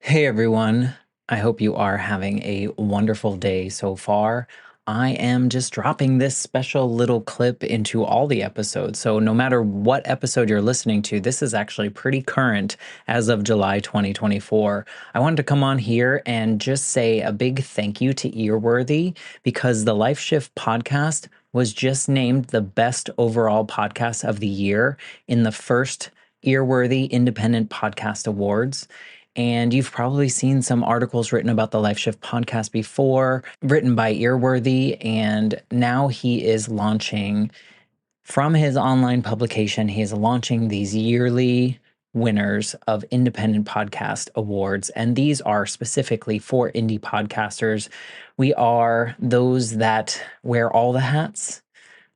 Hey everyone, I hope you are having a wonderful day so far. I am just dropping this special little clip into all the episodes. So, no matter what episode you're listening to, this is actually pretty current as of July 2024. I wanted to come on here and just say a big thank you to Earworthy because the Life Shift podcast was just named the best overall podcast of the year in the first Earworthy Independent Podcast Awards. And you've probably seen some articles written about the Life Shift podcast before, written by Earworthy. And now he is launching from his online publication, he is launching these yearly winners of independent podcast awards. And these are specifically for indie podcasters. We are those that wear all the hats.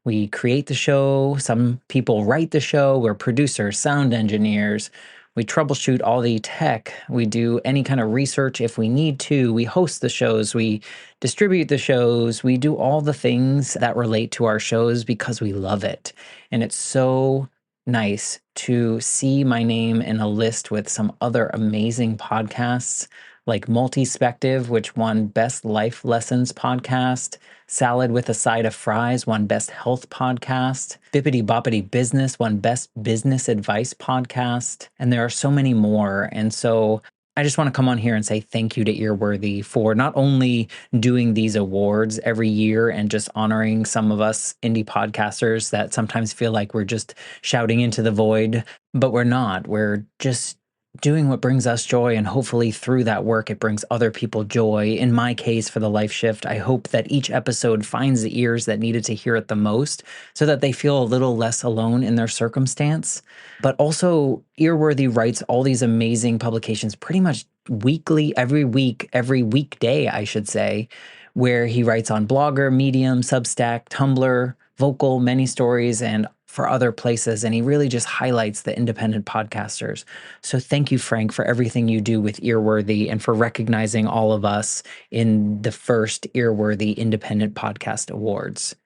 We create the show. Some people write the show. We're producers, sound engineers. We troubleshoot all the tech. We do any kind of research if we need to. We host the shows. We distribute the shows. We do all the things that relate to our shows because we love it. And it's so nice to see my name in a list with some other amazing podcasts like Multispective, which won Best Life Lessons Podcast. Salad with a Side of Fries won Best Health Podcast. Bippity Boppity Business won Best Business Advice Podcast. And there are so many more. And so I just want to come on here and say thank you to Earworthy for not only doing these awards every year and just honoring some of us indie podcasters that sometimes feel like we're just shouting into the void, but we're not. We're just doing what brings us joy, and hopefully through that work it brings other people joy. In my case, for the Life Shift, I hope that each episode finds the ears that needed to hear it the most so that they feel a little less alone in their circumstance. But also, Earworthy writes all these amazing publications pretty much weekly, every week, every weekday, I should say, where he writes on Blogger, Medium, Substack, Tumblr, Vocal, Many Stories, and for other places. And he really just highlights the independent podcasters. So thank you, Frank, for everything you do with Earworthy and for recognizing all of us in the first Earworthy Independent Podcast Awards.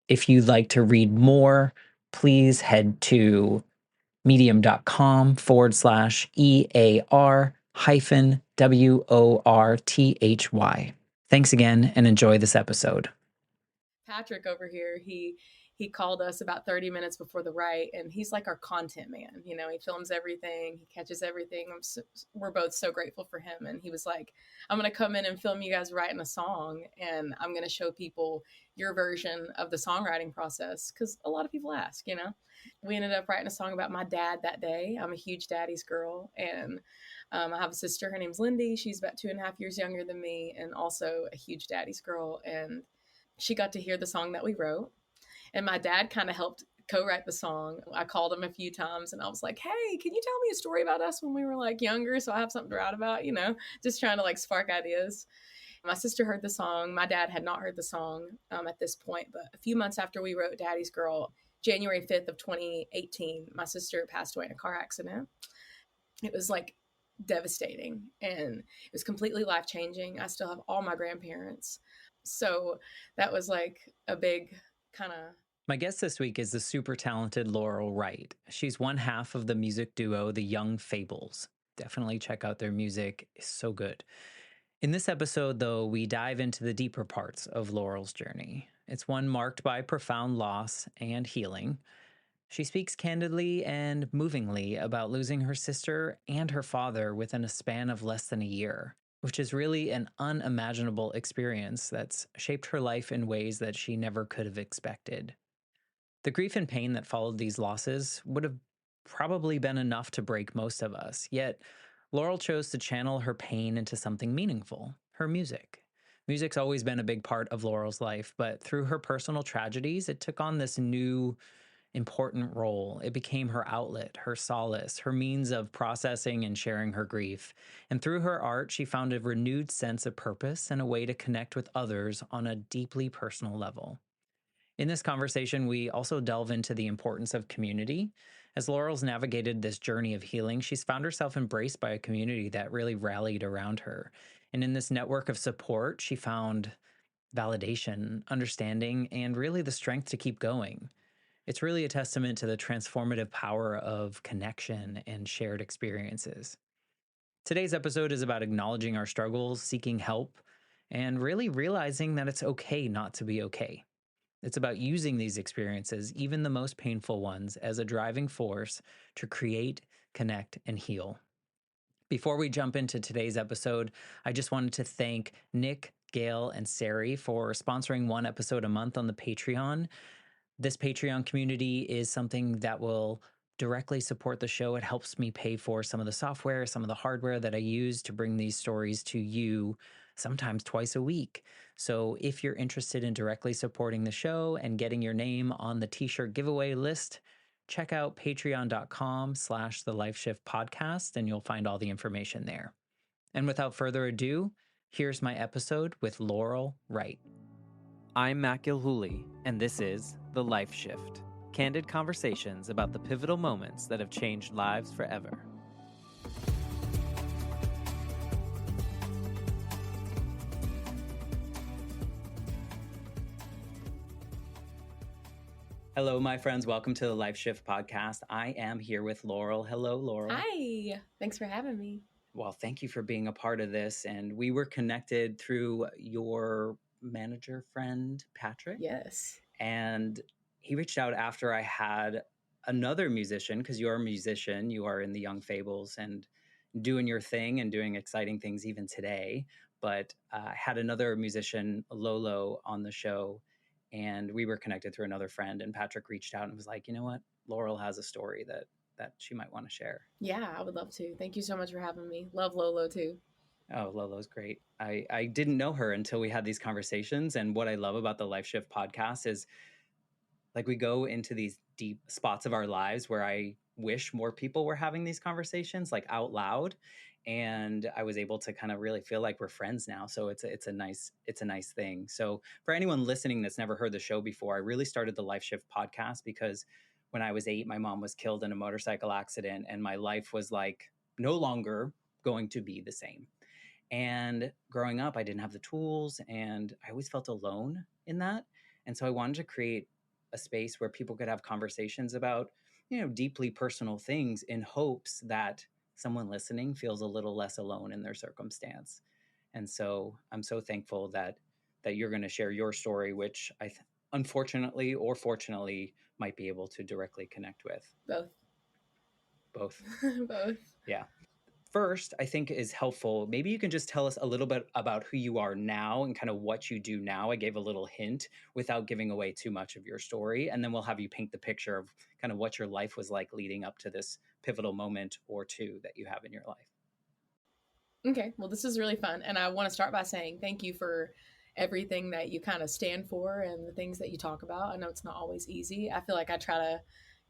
If you'd like to read more, please head to medium.com/EAR hyphen WORTHY. Thanks again and enjoy this episode. Patrick over here, he called us about 30 minutes before the write, and he's like our content man. You know, he films everything, he catches everything. We're both so grateful for him. And he was like, I'm going to come in and film you guys writing a song, and I'm going to show people your version of the songwriting process, because a lot of people ask, you know. We ended up writing a song about my dad that day. I'm a huge daddy's girl, and I have a sister. Her name's Lindy. She's about 2.5 years younger than me, and also a huge daddy's girl. And she got to hear the song that we wrote. And my dad kind of helped co-write the song. I called him a few times and I was like, hey, can you tell me a story about us when we were like younger so I have something to write about, you know, just trying to like spark ideas. My sister heard the song. My dad had not heard the song at this point, but a few months after we wrote Daddy's Girl, January 5th of 2018, my sister passed away in a car accident. It was like devastating, and it was completely life-changing. I still have all my grandparents. So that was like a big kind of. My guest this week is the super talented Laurel Wright. She's one half of the music duo, the Young Fables. Definitely check out their music, it's so good. In this episode, though, we dive into the deeper parts of Laurel's journey. It's one marked by profound loss and healing. She speaks candidly and movingly about losing her sister and her father within a span of less than a year, which is really an unimaginable experience that's shaped her life in ways that she never could have expected. The grief and pain that followed these losses would have probably been enough to break most of us, yet Laurel chose to channel her pain into something meaningful, her music. Music's always been a big part of Laurel's life, but through her personal tragedies, it took on this new, important role. It became her outlet, her solace, her means of processing and sharing her grief. And through her art, she found a renewed sense of purpose and a way to connect with others on a deeply personal level. In this conversation, we also delve into the importance of community. As Laurel's navigated this journey of healing, she's found herself embraced by a community that really rallied around her. And in this network of support, she found validation, understanding, and really the strength to keep going. It's really a testament to the transformative power of connection and shared experiences. Today's episode is about acknowledging our struggles, seeking help, and really realizing that it's okay not to be okay. It's about using these experiences, even the most painful ones, as a driving force to create, connect, and heal. Before we jump into today's episode, I just wanted to thank Nick, Gail, and Sari for sponsoring one episode a month on the Patreon. This Patreon community is something that will directly support the show. It helps me pay for some of the software, some of the hardware that I use to bring these stories to you, sometimes twice a week. So if you're interested in directly supporting the show and getting your name on the t-shirt giveaway list, check out patreon.com/the Life Shift podcast, and you'll find all the information there. And without further ado, here's my episode with Laurel Wright. I'm Matt Gilhooly, and this is The Life Shift, candid conversations about the pivotal moments that have changed lives forever. Hello, my friends. Welcome to the Life Shift podcast. I am here with Laurel. Hello, Laurel. Hi, thanks for having me. Well, thank you for being a part of this. And we were connected through your manager friend, Patrick. Yes. And he reached out after I had another musician, because you're a musician, you are in the Young Fables and doing your thing and doing exciting things even today. But I had another musician, Lolo, on the show, and we were connected through another friend. And Patrick reached out and was like, you know what? Laurel has a story that she might want to share. Yeah, I would love to. Thank you so much for having me. Love Lolo too. Oh, Lolo's great. I didn't know her until we had these conversations. And what I love about the Life Shift podcast is like we go into these deep spots of our lives where I wish more people were having these conversations like out loud. And I was able to kind of really feel like we're friends now. So it's a nice thing. So for anyone listening that's never heard the show before, I really started the Life Shift podcast because when I was 8, my mom was killed in a motorcycle accident and my life was like no longer going to be the same. And growing up, I didn't have the tools and I always felt alone in that. And so I wanted to create a space where people could have conversations about, deeply personal things in hopes that someone listening feels a little less alone in their circumstance. And so I'm so thankful that you're going to share your story, which unfortunately or fortunately might be able to directly connect with. Both. Both. Yeah. First, I think is helpful. Maybe you can just tell us a little bit about who you are now and kind of what you do now. I gave a little hint without giving away too much of your story. And then we'll have you paint the picture of kind of what your life was like leading up to this pivotal moment or two that you have in your life. Okay, well, this is really fun. And I want to start by saying thank you for everything that you kind of stand for and the things that you talk about. I know it's not always easy. I feel like I try to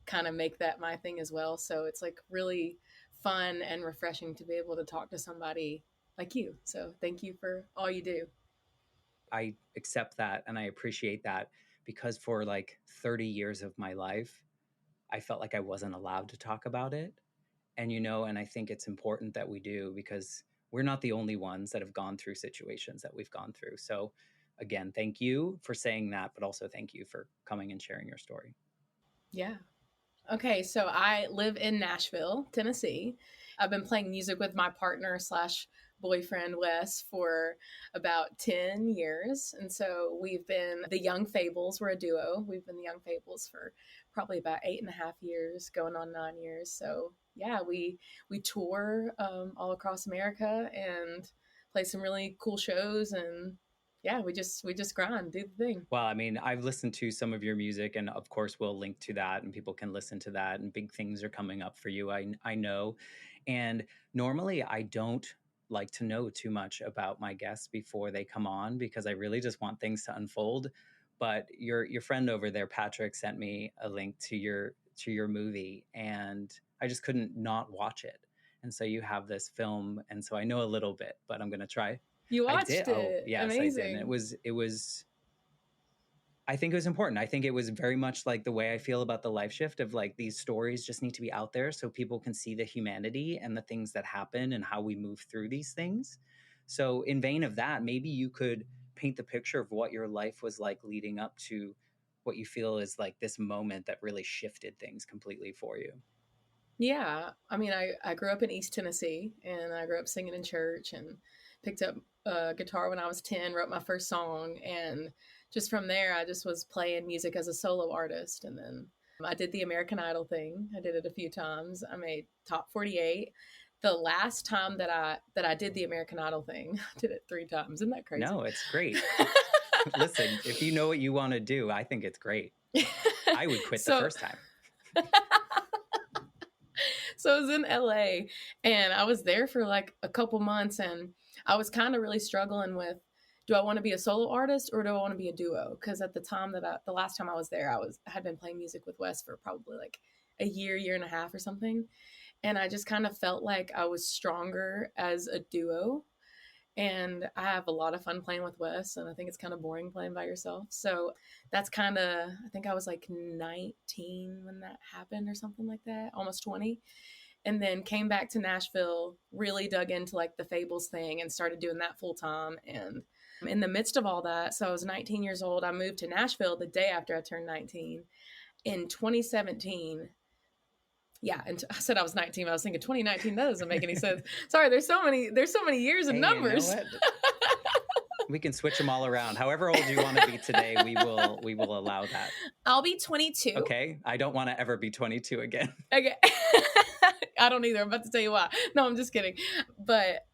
kind of make that my thing as well. So it's like really fun and refreshing to be able to talk to somebody like you. So thank you for all you do. I accept that and I appreciate that because for like 30 years of my life, I felt like I wasn't allowed to talk about it. And, and I think it's important that we do because we're not the only ones that have gone through situations that we've gone through. So again, thank you for saying that, but also thank you for coming and sharing your story. Yeah. Okay, so I live in Nashville, Tennessee. I've been playing music with my partner slash boyfriend Wes for about 10 years. And so we've been the Young Fables. We're a duo. We've been the Young Fables for probably about 8.5 years, going on 9 years. So yeah, we tour all across America and play some really cool shows, and yeah, we just grind, do the thing. Well, I mean, I've listened to some of your music, and of course, we'll link to that, and people can listen to that. And big things are coming up for you, I know. And normally, I don't like to know too much about my guests before they come on because I really just want things to unfold. But your friend over there, Patrick, sent me a link to your movie, and I just couldn't not watch it. And so you have this film, and so I know a little bit, but I'm going to try. You I watched did. it. Oh, yes, Amazing. I did. And it was. I think it was important. I think it was very much like the way I feel about the Life Shift of like these stories just need to be out there so people can see the humanity and the things that happen and how we move through these things. So in vain of that, maybe you could paint the picture of what your life was like leading up to what you feel is like this moment that really shifted things completely for you. Yeah. I mean, I grew up in East Tennessee and I grew up singing in church and picked up guitar when I was 10, wrote my first song. And just from there, I just was playing music as a solo artist. And then I did the American Idol thing. I did it a few times. I made top 48. The last time that I did the American Idol thing, I did it 3 times. Isn't that crazy? No, it's great. Listen, if you know what you want to do, I think it's great. I would quit the so first time. so I was in LA and I was there for like a couple months and I was kind of really struggling with, do I want to be a solo artist or do I want to be a duo? Because at the time the last time I was there, I had been playing music with Wes for probably like a year and a half or something. And I just kind of felt like I was stronger as a duo. And I have a lot of fun playing with Wes, and I think it's kind of boring playing by yourself. So that's kind of, I think I was like 19 when that happened or something like that, almost 20. And then came back to Nashville, really dug into like the Fables thing and started doing that full time. And in the midst of all that, so I was 19 years old. I moved to Nashville the day after I turned 19. In 2017, yeah, and I said I was 19. I was thinking 2019. That doesn't make any sense. Sorry, there's so many years and Hey, you know numbers. what? We can switch them all around. However old you want to be today, we will allow that. I'll be 22. Okay? I don't want to ever be 22 again. Okay. I don't either. I'm about to tell you why. No, I'm just kidding. But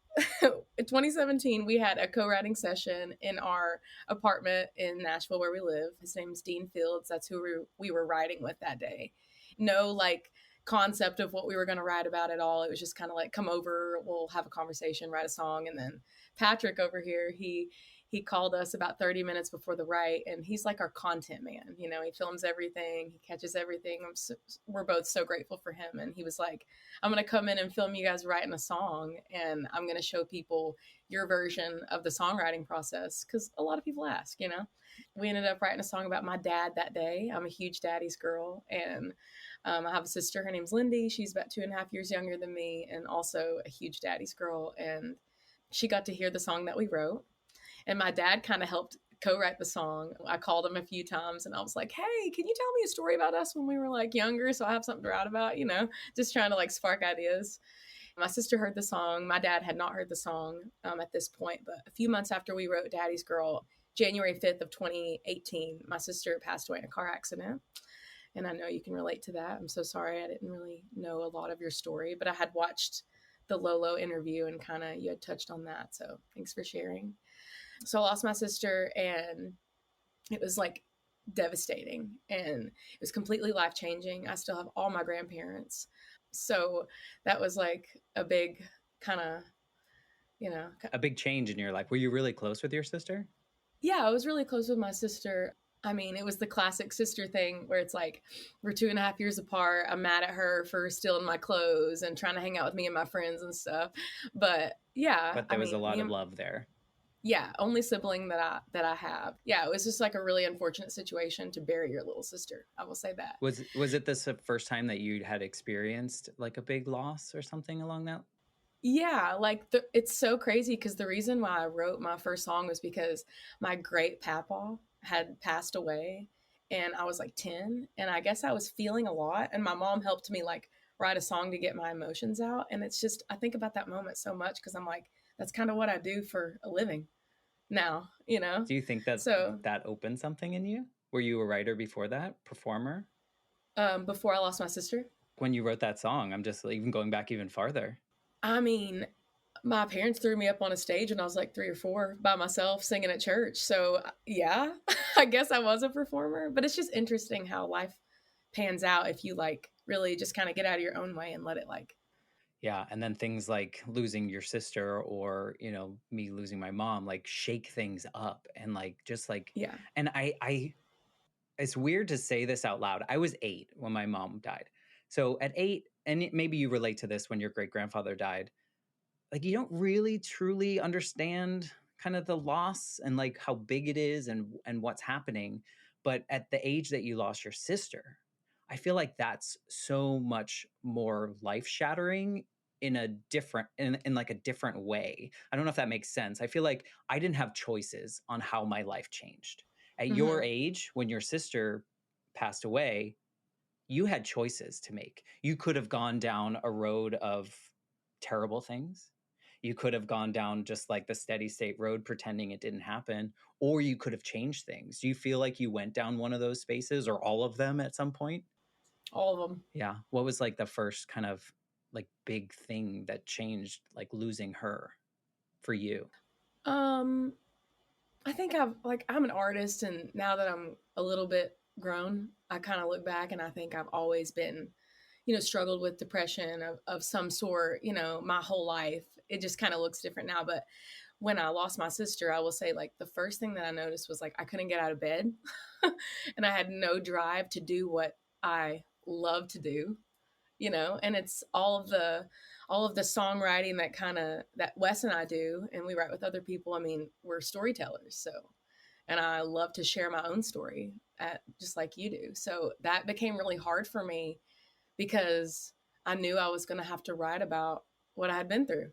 in 2017, we had a co-writing session in our apartment in Nashville where we live. His name's Dean Fields. That's who we were writing with that day. No, like, concept of what we were going to write about at all. It was just kind of like, come over, we'll have a conversation, write a song. And then Patrick over here, he called us about 30 minutes before the write, and he's like our content man. You know, he films everything, he catches everything. We're both so grateful for him. And he was like, I'm going to come in and film you guys writing a song, and I'm going to show people your version of the songwriting process, because a lot of people ask, you know. We ended up writing a song about my dad that day. I'm a huge daddy's girl, and I have a sister. Her name's Lindy. She's about 2.5 years younger than me, and also a huge daddy's girl. And she got to hear the song that we wrote. And my dad kind of helped co-write the song. I called him a few times and I was like, hey, can you tell me a story about us when we were like younger so I have something to write about, you know, just trying to like spark ideas. My sister heard the song. My dad had not heard the song at this point, but a few months after we wrote Daddy's Girl, January 5th of 2018, my sister passed away in a car accident. And I know you can relate to that. I'm so sorry. I didn't really know a lot of your story, but I had watched the Lolo interview and kind of you had touched on that. So thanks for sharing. So I lost my sister and it was like devastating and it was completely life changing. I still have all my grandparents. So that was like a big kind of, you know, A big change in your life. Were you really close with your sister? yeah, I was really close with my sister. I mean, it was the classic sister thing where it's like, we're 2.5 years apart. I'm mad at her for stealing my clothes and trying to hang out with me and my friends and stuff. But yeah, But I there was a mean, lot of love there. yeah, only sibling that I have. Yeah, it was just like a really unfortunate situation to bury your little sister. I will say that. Was it this first time that you had experienced like a big loss or something along that? Yeah, like it's so crazy because the reason why I wrote my first song was because my great papa had passed away and I was like 10 and I guess I was feeling a lot and my mom helped me like write a song to get my emotions out and it's just I think about that moment so much because I'm like that's kind of what I do for a living now, you know. Do you think that So, that opened something in you? Were you a writer before that, performer? before I lost my sister, When you wrote that song, I'm just even going back even farther. I mean, my parents threw me up on a stage when I was like 3 or 4 by myself singing at church. So, yeah, I guess I was a performer, but it's just interesting how life pans out if you like really just kind of get out of your own way and let it like, Yeah, and then things like losing your sister or, me losing my mom like shake things up and like just like yeah. and I it's weird to say this out loud. I was 8 when my mom died. So at 8 and maybe you relate to this when your great grandfather died, like you don't really truly understand kind of the loss and like how big it is and what's happening. But at the age that you lost your sister, I feel like that's so much more life shattering in a different in like a different way. I don't know if that makes sense. I feel like I didn't have choices on how my life changed. At your Mm-hmm. age, when your sister passed away, you had choices to make. You could have gone down a road of terrible things. You could have gone down just like the steady state road, pretending it didn't happen, or you could have changed things. Do you feel like you went down one of those spaces or all of them at some point? All of them. Yeah. What was like the first kind of like big thing that changed, like losing her for you? Um, I think I'm an artist, and now that I'm a little bit grown, I kind of look back and I think I've always been, struggled with depression of some sort, my whole life. It just kind of looks different now. But when I lost my sister, I will say like the first thing that I noticed was like I couldn't get out of bed and I had no drive to do what I love to do, and it's all of the songwriting that Wes and I do, and we write with other people. I mean, we're storytellers, so, and I love to share my own story just like you do. So that became really hard for me because I knew I was going to have to write about what I had been through.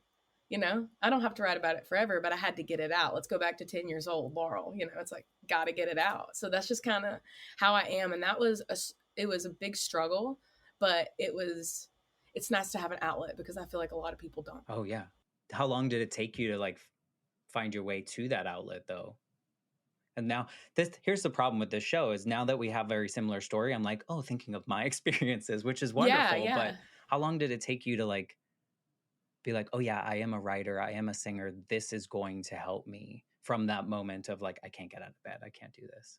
I don't have to write about it forever, but I had to get it out. Let's go back to 10 years old, Laurel. It's like, got to get it out. So that's just kind of how I am. And it was a big struggle, but it's nice to have an outlet because I feel like a lot of people don't. Oh, yeah. How long did it take you to like find your way to that outlet though? And now here's the problem with this show is now that we have a very similar story, I'm like, oh, thinking of my experiences, which is Yeah, wonderful. yeah. But how long did it take you to like be like, oh yeah, I am a writer, I am a singer. This is going to help me from that moment of like, I can't get out of bed. I can't do this.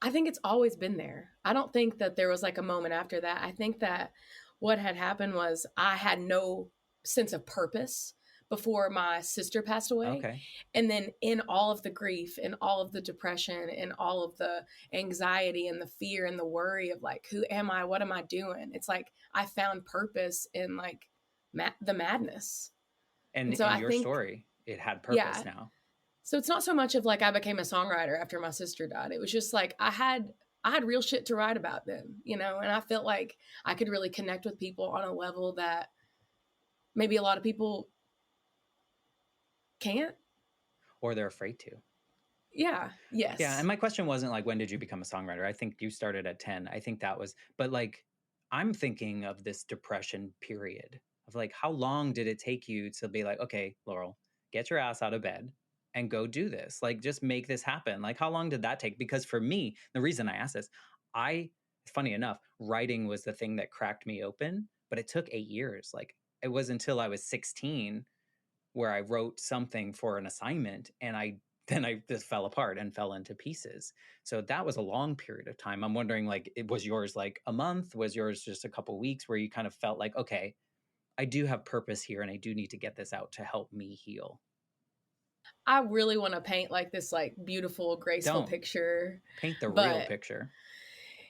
I think it's always been there. I don't think that there was like a moment after that. I think that what had happened was I had no sense of purpose before my sister passed away. Okay. And then in all of the grief and all of the depression and all of the anxiety and the fear and the worry of like, who am I? What am I doing? It's like I found purpose in like the madness. And And so in I your think, story, it had purpose yeah, now. so it's not so much of like I became a songwriter after my sister died. It was just like I had real shit to write about then, and I felt like I could really connect with people on a level that maybe a lot of people can't. Or they're afraid to. Yeah. Yeah. And Yes. my question wasn't like, when did you become a songwriter? I think you started at 10. I think that was, but like, I'm thinking of this depression period of like, how long did it take you to be like, okay, Laurel, get your ass out of bed and go do this? Like, just make this happen. Like, how long did that take? Because for me, the reason I asked this, funny enough, writing was the thing that cracked me open, but it took 8 years. Like, it was until I was 16 where I wrote something for an assignment and I just fell apart and fell into pieces. So that was a long period of time. I'm wondering, like, was yours like a month? Was yours just a couple weeks where you kind of felt like, okay, I do have purpose here and I do need to get this out to help me heal? I really want to paint like this like beautiful, graceful Don't picture, paint the real but picture.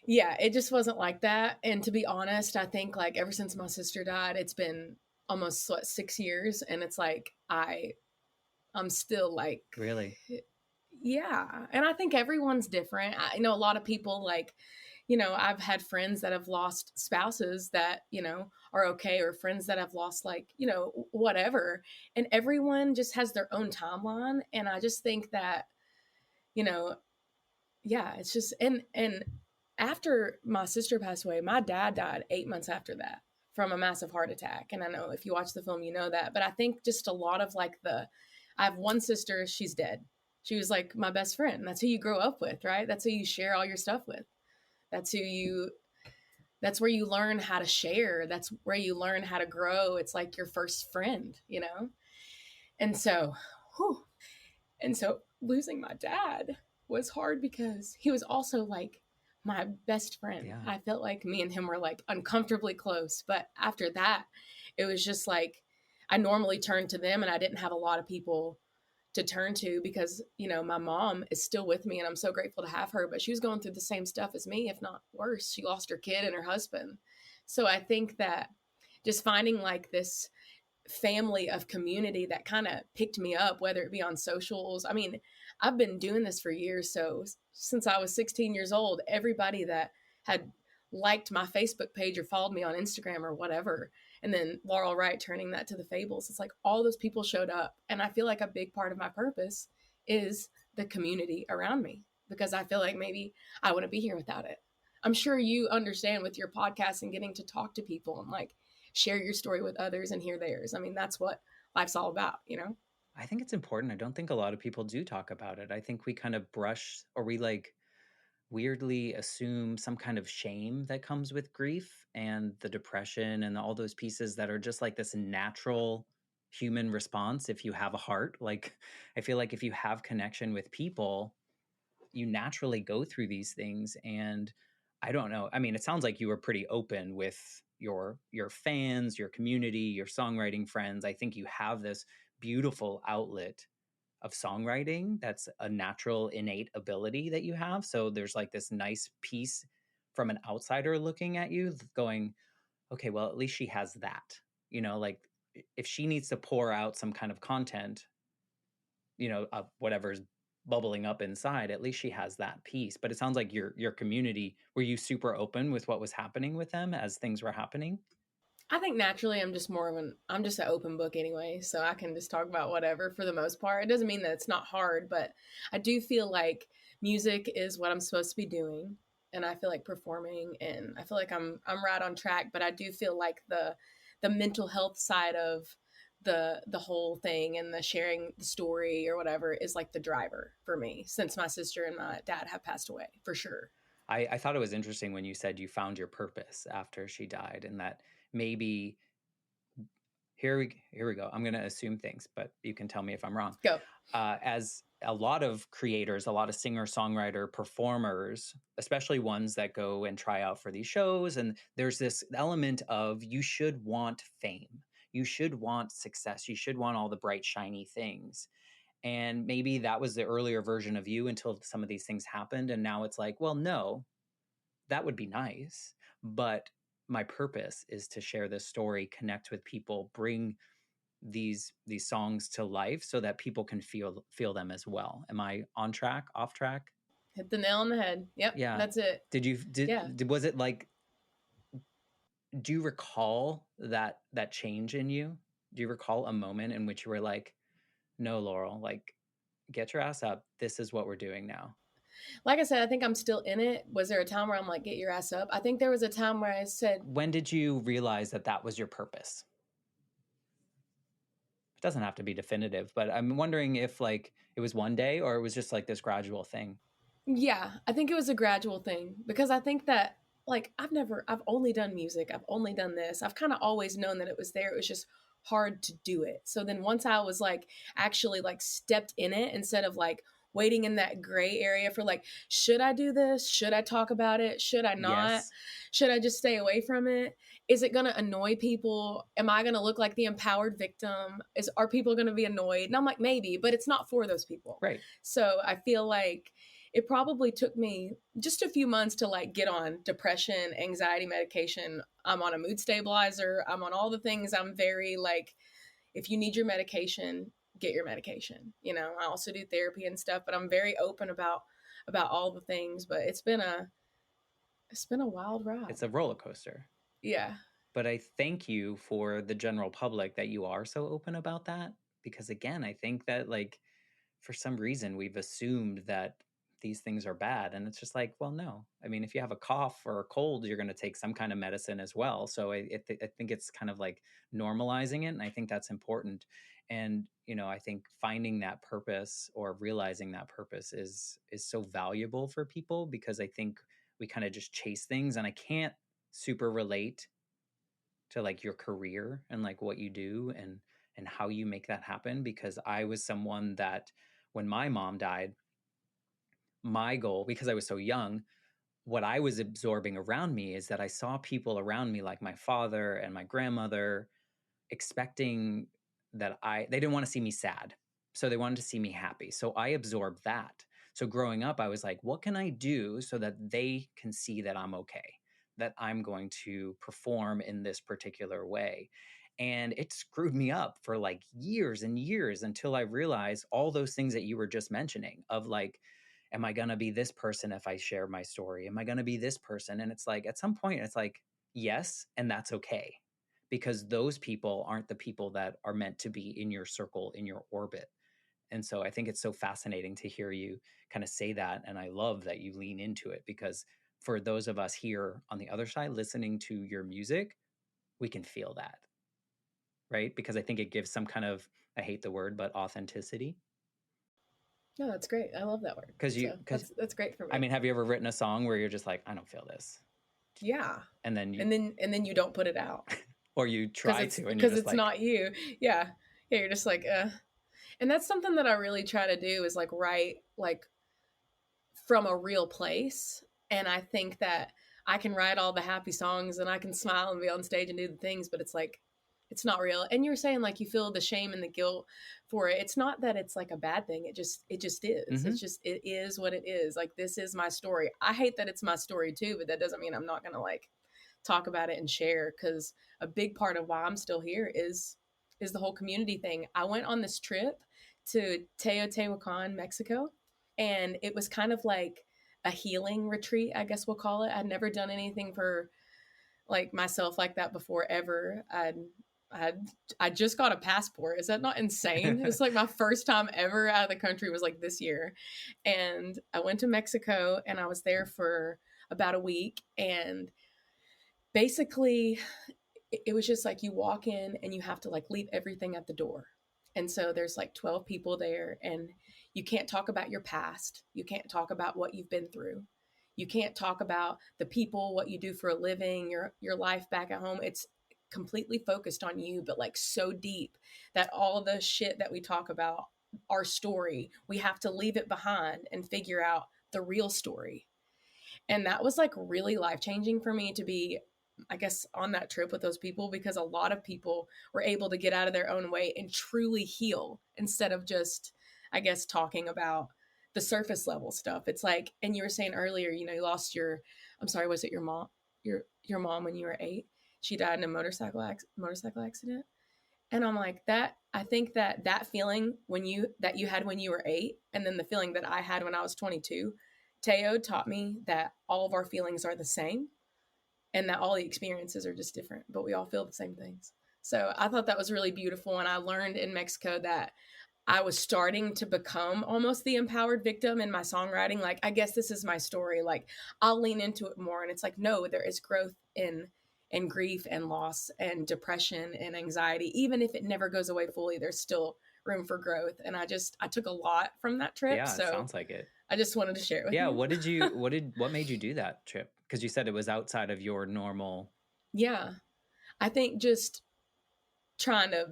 yeah, it just wasn't like that. And to be honest, I think like ever since my sister died, it's been almost 6 years, and it's like I'm still like, Really? yeah. And I think everyone's different. I know a lot of people like, I've had friends that have lost spouses that, are okay, or friends that have lost like, whatever. And everyone just has their own timeline. And I just think that, you know, yeah, it's just, and after my sister passed away, my dad died 8 months after that from a massive heart attack. And I know if you watch the film, you know that. But I think just a lot of like I have one sister, she's dead. She was like my best friend. That's who you grow up with, right? That's who you share all your stuff with. That's who you, that's where you learn how to share. That's where you learn how to grow. It's like your first friend, And so, whew, and so losing my dad was hard because he was also like my best friend. Yeah. I felt like me and him were like uncomfortably close. But after that, it was just like I normally turned to them, and I didn't have a lot of people to turn to because, my mom is still with me and I'm so grateful to have her, but she was going through the same stuff as me, if not worse. She lost her kid and her husband. So I think that just finding like this family of community that kind of picked me up, whether it be on socials. I mean, I've been doing this for years. So since I was 16 years old, everybody that had liked my Facebook page or followed me on Instagram or whatever, and then Laurel Wright turning that to the Fables, it's like all those people showed up. And I feel like a big part of my purpose is the community around me, because I feel like maybe I wouldn't be here without it. I'm sure you understand with your podcast and getting to talk to people and like share your story with others and hear theirs. I mean, that's what life's all about, you know? I think it's important. I don't think a lot of people do talk about it. I think we kind of brush, or we like weirdly assume some kind of shame that comes with grief and the depression and all those pieces that are just like this natural human response if you have a heart. Like, I feel like if you have connection with people, you naturally go through these things. And I don't know. I mean, it sounds like you were pretty open with your fans, your community, your songwriting friends. I think you have this beautiful outlet of songwriting that's a natural innate ability that you have. So there's like this nice piece from an outsider looking at you going, okay, well, at least she has that. Like if she needs to pour out some kind of content, of whatever's bubbling up inside, at least she has that piece. But it sounds like your community, were you super open with what was happening with them as things were happening? I think naturally I'm just an open book anyway, so I can just talk about whatever for the most part. It doesn't mean that it's not hard, but I do feel like music is what I'm supposed to be doing, and I feel like performing, and I feel like I'm right on track, but I do feel like the mental health side of the whole thing and the sharing the story or whatever is like the driver for me since my sister and my dad have passed away, for sure. I thought it was interesting when you said you found your purpose after she died, and that maybe here we go. I'm going to assume things, but you can tell me if I'm wrong. Go. As a lot of creators, a lot of singer songwriter performers, especially ones that go and try out for these shows, and there's this element of you should want fame, you should want success, you should want all the bright shiny things. And maybe that was the earlier version of you until some of these things happened, and now it's like, well, no, that would be nice, but my purpose is to share this story, connect with people, bring these songs to life so that people can feel them as well. Am I on track, off track? Hit the nail on the head. Yep, Yeah. that's it. Did you Yeah. was it like, do you recall that change in you? Do you recall a moment in which you were like, no, Laurel, like, get your ass up, this is what we're doing now? Like I said, I think I'm still in it. Was there a time where I'm like, get your ass up? I think there was a time where I said, When did you realize that that was your purpose? It doesn't have to be definitive, but I'm wondering if like it was one day or it was just like this gradual thing. yeah, I think it was a gradual thing because I think that like I've only done music. I've only done this. I've kind of always known that it was there. It was just hard to do it. So then once I was like actually like stepped in it instead of like waiting in that gray area for like, should I do this? Should I talk about it? Should I not? Yes. Should I just stay away from it? Is it going to annoy people? Am I going to look like the empowered victim? Are people going to be annoyed? And I'm like, maybe, but it's not for those people. Right. So I feel like it probably took me just a few months to like get on depression, anxiety medication. I'm on a mood stabilizer. I'm on all the things. I'm very like, if you need your medication, get your medication. You know, I also do therapy and stuff, but I'm very open about all the things. But it's been a wild ride. It's a roller coaster. Yeah. But I thank you for the general public that you are so open about that. Because again, I think that like for some reason we've assumed that these things are bad. And it's just like, well, no. I mean, if you have a cough or a cold, you're going to take some kind of medicine as well. So I think it's kind of like normalizing it. And I think that's important. And, I think finding that purpose or realizing that purpose is so valuable for people because I think we kind of just chase things. And I can't super relate to like your career and like what you do and how you make that happen because I was someone that when my mom died, my goal, because I was so young, what I was absorbing around me is that I saw people around me like my father and my grandmother expecting that they didn't want to see me sad. So they wanted to see me happy. So I absorbed that. So growing up, I was like, what can I do so that they can see that I'm okay, that I'm going to perform in this particular way? And it screwed me up for like years and years until I realized all those things that you were just mentioning of like, am I going to be this person if I share my story? Am I going to be this person? And it's like, at some point, it's like, yes, and that's okay because those people aren't the people that are meant to be in your circle, in your orbit. And so I think it's so fascinating to hear you kind of say that. And I love that you lean into it because for those of us here on the other side listening to your music, we can feel that, right? Because I think it gives some kind of, I hate the word, but authenticity. No, that's great. I love that word. So Because that's great for I me. mean, have you ever written a song where you're just like, I don't feel this, Yeah. and then And then you don't put it out or you try to, and you're because just it's like, not you. Yeah. Yeah, you're just like, and that's something that I really try to do is like write like from a real place. And I think that I can write all the happy songs and I can smile and be on stage and do the things, but it's like it's not real. And you're saying like you feel the shame and the guilt for it. It's not that it's like a bad thing. It just is. mm-hmm. It is what it is. Like this is my story. I hate that it's my story too, but that doesn't mean I'm not going to like talk about it and share cuz a big part of why I'm still here is the whole community thing. I went on this trip to Teotihuacan, Mexico, and it was kind of like a healing retreat, I guess we'll call it. I'd never done anything for like myself like that before ever. I I just got a passport. Is that not insane? It's like my first time ever out of the country was like this year. And I went to Mexico and I was there for about a week, and basically it was just like you walk in and you have to like leave everything at the door. And so there's like 12 people there, and you can't talk about your past. You can't talk about what you've been through. You can't talk about the people, what you do for a living, your life back at home. It's completely focused on you, but like so deep that all of the shit that we talk about, our story, we have to leave it behind and figure out the real story. And that was like really life changing for me to be, I guess, on that trip with those people, because a lot of people were able to get out of their own way and truly heal instead of just, I guess, talking about the surface level stuff. It's like, and you were saying earlier, you lost I'm sorry, was it your mom? Your mom when you were 8? She died in a motorcycle accident. And I'm like, that I think that feeling that you had when you were 8, and then the feeling that I had when I was 22, Teo taught me that all of our feelings are the same and that all the experiences are just different, but we all feel the same things. So I thought that was really beautiful. And I learned in Mexico that I was starting to become almost the empowered victim in my songwriting. Like, I guess this is my story. Like, I'll lean into it more. And it's like, no, there is growth in grief and loss and depression and anxiety. Even if it never goes away fully, there's still room for growth. And I took a lot from that trip. Yeah, it So sounds like it. I just wanted to share it with Yeah, you. what made you do that trip? Because you said it was outside of your normal, Yeah. I think just trying to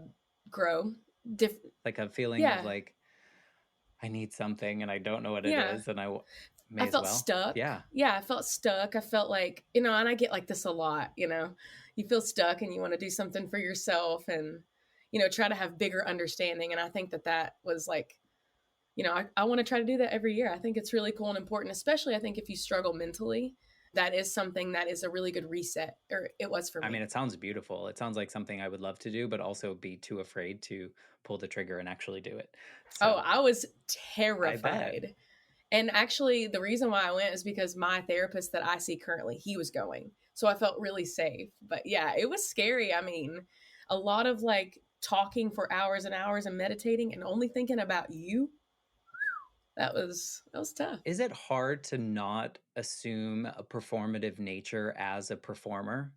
grow. Diff- like a feeling of yeah. like, I need something and I don't know what it Yeah. is, and may I as felt well. stuck. Yeah. Yeah, I felt stuck. I felt like, and I get like this a lot, you feel stuck and you want to do something for yourself and, try to have bigger understanding. And I think that was like, I want to try to do that every year. I think it's really cool and important, especially I think if you struggle mentally, that is something that is a really good reset, or it was for I mean, me. it sounds beautiful. It sounds like something I would love to do, but also be too afraid to pull the trigger and actually do it. Oh, So I was I bet. terrified. And actually, the reason why I went is because my therapist that I see currently, he was going. So I felt really safe. But yeah, it was scary. I mean, a lot of like talking for hours and hours and meditating and only thinking about you. That was tough. Is it hard to not assume a performative nature as a performer,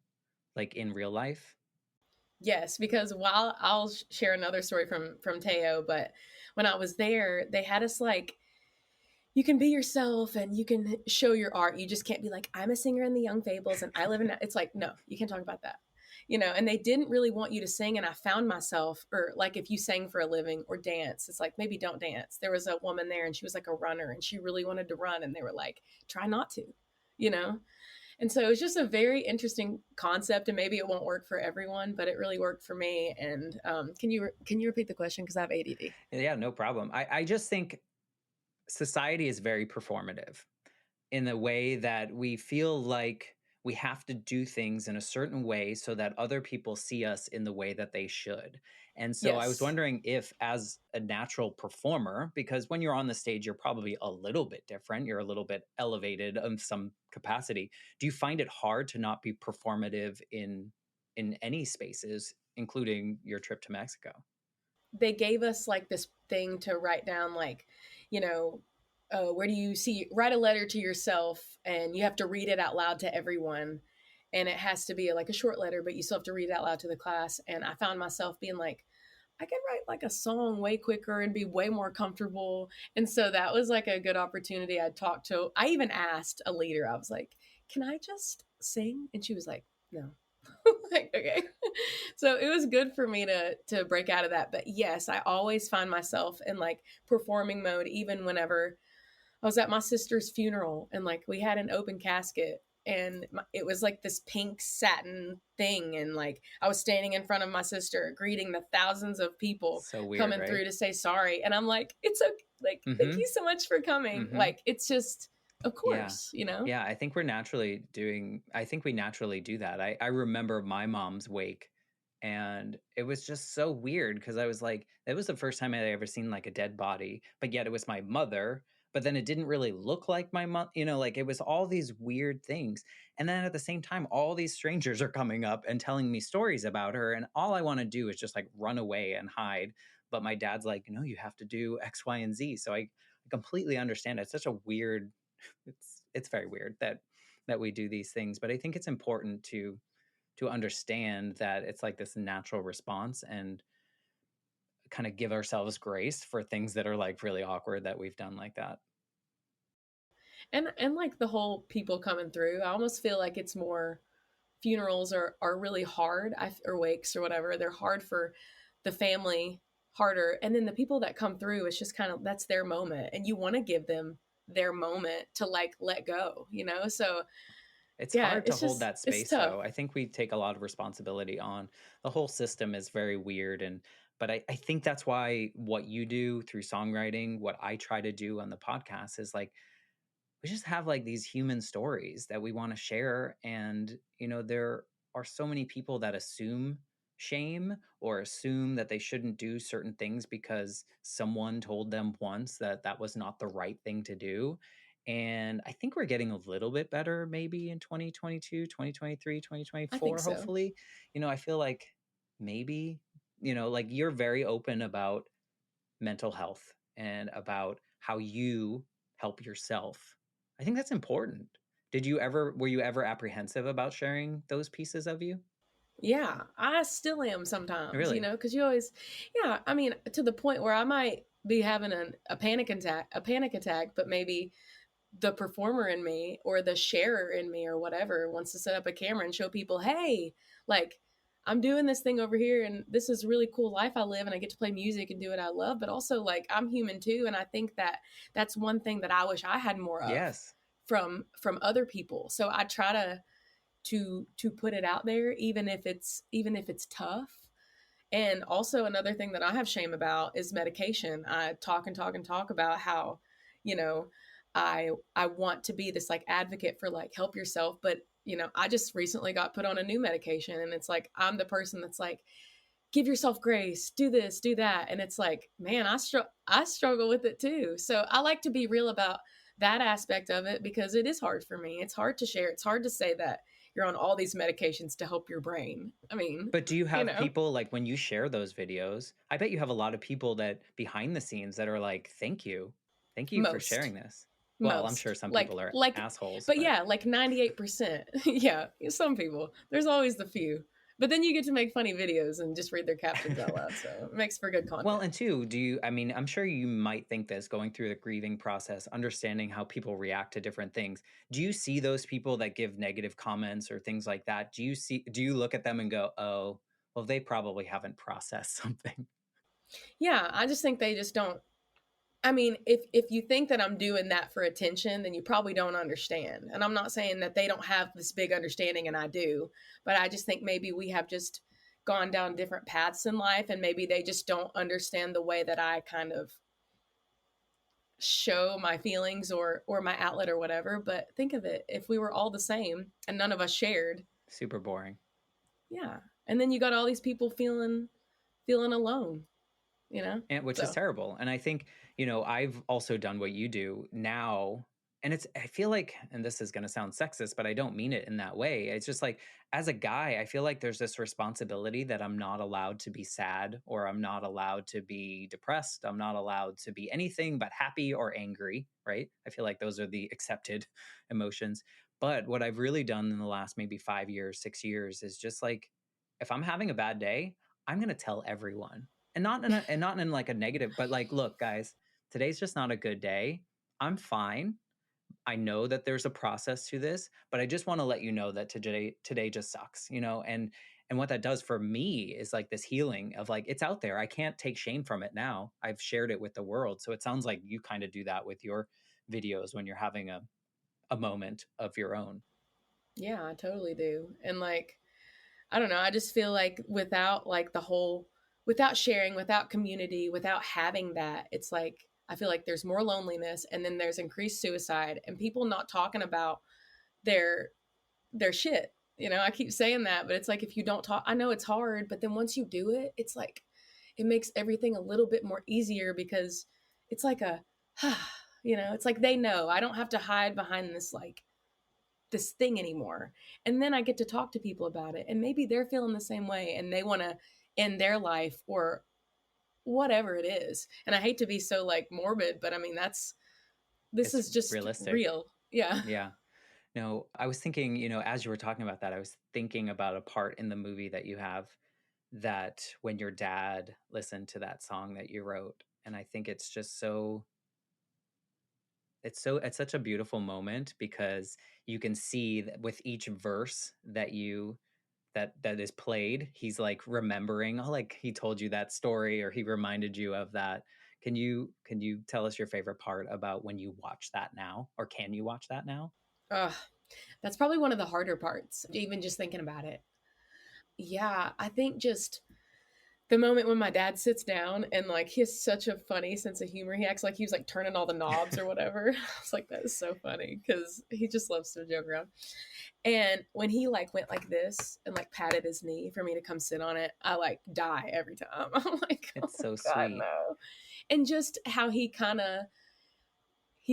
like in real life? Yes, because while I'll share another story from Teo, but when I was there, they had us like you can be yourself and you can show your art. You just can't be like, I'm a singer in the Young Fables and I live in. It's like, no, you can't talk about that. And they didn't really want you to sing. And I found myself, or like if you sang for a living or dance, it's like, maybe don't dance. There was a woman there and she was like a runner and she really wanted to run. And they were like, try not to, you know? And so it's just a very interesting concept, and maybe it won't work for everyone, but it really worked for me. And can you repeat the question? Because I have ADD. Yeah, no problem. I just think society is very performative in the way that we feel like we have to do things in a certain way so that other people see us in the way that they should. And so I was Yes. wondering if, as a natural performer, because when you're on the stage, you're probably a little bit different, you're a little bit elevated in some capacity. Do you find it hard to not be performative in any spaces, including your trip to Mexico? They gave us like this thing to write down, like, you know where do you see, write a letter to yourself and you have to read it out loud to everyone. And it has to be like a short letter, but you still have to read it out loud to the class. And I found myself being like, I could write like a song way quicker and be way more comfortable. And so that was like a good opportunity. I even asked a leader, I was like, can I just sing? And she was like, no. Like, okay. So it was good for me to break out of that. But yes, I always find myself in like performing mode, even whenever I was at my sister's funeral and like we had an open casket and it was like this pink satin thing, and like I was standing in front of my sister greeting the thousands of people So weird, coming right? through to say sorry, and I'm like, it's okay, like thank Mm-hmm. you so much for coming. Mm-hmm. Like it's just, of Yeah. course, you know. Yeah, I think we naturally do that. I remember my mom's wake, and it was just so weird because I was like, it was the first time I'd ever seen like a dead body, but yet it was my mother, but then it didn't really look like my mom, like it was all these weird things. And then at the same time, all these strangers are coming up and telling me stories about her, and all I want to do is just like run away and hide. But my dad's like, no, you have to do X, Y, and Z. So I completely understand. It's such a weird, it's very weird that we do these things, but I think it's important to understand that it's like this natural response, and kind of give ourselves grace for things that are like really awkward that we've done like that. And like the whole people coming through, I almost feel like it's more, funerals are really hard, or wakes or whatever, they're hard for the family, harder, and then the people that come through, it's just kind of, that's their moment and you want to give them their moment to like let go, you know. So It's yeah, hard to hold that it's space tough. though. I think we take a lot of responsibility on, the whole system is very weird. And but I think that's why what you do through songwriting, what I try to do on the podcast, is like we just have like these human stories that we want to share. And there are so many people that assume shame, or assume that they shouldn't do certain things because someone told them once that that was not the right thing to do. And I think we're getting a little bit better, maybe in 2022, 2023, I think 2024, so. hopefully. I feel like maybe, like you're very open about mental health and about how you help yourself. I think that's important. Were you ever apprehensive about sharing those pieces of you? Yeah, I still am sometimes, you Really? know, because you always, yeah, I mean, to the point where I might be having a panic attack, but maybe the performer in me or the sharer in me or whatever wants to set up a camera and show people, hey, like I'm doing this thing over here and this is really cool life I live and I get to play music and do what I love, but also like I'm human too. And I think that that's one thing that I wish I had more of Yes. from other people. So I try to put it out there, even if it's tough. And also another thing that I have shame about is medication. I talk and talk and talk about how, you know, I want to be this like advocate for like help yourself, but I just recently got put on a new medication and it's like I'm the person that's like give yourself grace, do this, do that, and it's like, man, I struggle with it too. So I like to be real about that aspect of it because it is hard for me. It's hard to share. It's hard to say that you're on all these medications to help your brain. I mean, But do you you have know, people like when you share those videos? I bet you have a lot of people that behind the scenes that are like, "Thank you. Thank you for most sharing this." Well, I'm sure most some like people are like assholes, but but yeah, like 98%. Yeah, some people, there's always the few, but then you get to make funny videos and just read their captions out loud, so it makes for good well, content. and two, I mean, I'm sure you might think this going through the grieving process, understanding how people react to different things. Do you see those people that give negative comments or things like that? Do you look at them and go, oh, well, they probably haven't processed something? Yeah, I just think they just don't. I mean, if you think that I'm doing that for attention, then you probably don't understand. And I'm not saying that they don't have this big understanding and I do, but I just think maybe we have just gone down different paths in life and maybe they just don't understand the way that I kind of show my feelings or my outlet or whatever. But think of it, if we were all the same and none of us shared, Super boring. yeah. And then you got all these people feeling alone, you know? And which is So, terrible. And I think, I've also done what you do now. And it's, I feel like, and this is going to sound sexist, but I don't mean it in that way. It's just like, as a guy, I feel like there's this responsibility that I'm not allowed to be sad, or I'm not allowed to be depressed. I'm not allowed to be anything but happy or angry, right? I feel like those are the accepted emotions. But what I've really done in the last maybe 5 years, 6 years is just like, if I'm having a bad day, I'm going to tell everyone. And not in like a negative, but like, look, guys, today's just not a good day. I'm fine. I know that there's a process to this, but I just want to let you know that today just sucks, you know? And what that does for me is like this healing of like, it's out there. I can't take shame from it now. I've shared it with the world. So it sounds like you kind of do that with your videos when you're having a moment of your own. Yeah, I totally do. And like, I don't know, I just feel like without like the whole, without sharing, without community, without having that, it's like I feel like there's more loneliness, and then there's increased suicide and people not talking about their shit. You know, I keep saying that, but it's like if you don't talk, I know it's hard, but then once you do it, it's like it makes everything a little bit more easier because it's like a you know, it's like they know I don't have to hide behind this like this thing anymore. And then I get to talk to people about it, and maybe they're feeling the same way and they want to end their life or whatever it is. And I hate to be so like morbid, but I mean that's this It's is just realistic. real. Yeah. Yeah. No, I was thinking, as you were talking about that, I was thinking about a part in the movie that you have that when your dad listened to that song that you wrote. And I think it's just it's such a beautiful moment because you can see that with each verse that is played, he's like remembering, oh, like he told you that story or he reminded you of that. Can you tell us your favorite part about when you watch that now, or can you watch that now? Ugh, that's probably one of the harder parts, even just thinking about it. Yeah, I think just the moment when my dad sits down and like he has such a funny sense of humor. He acts like he was like turning all the knobs or whatever. I was like, that is so funny because he just loves to joke around. And when he like went like this and like patted his knee for me to come sit on it, I like die every time. I'm like, oh It's my so God, sweet. no. And just how he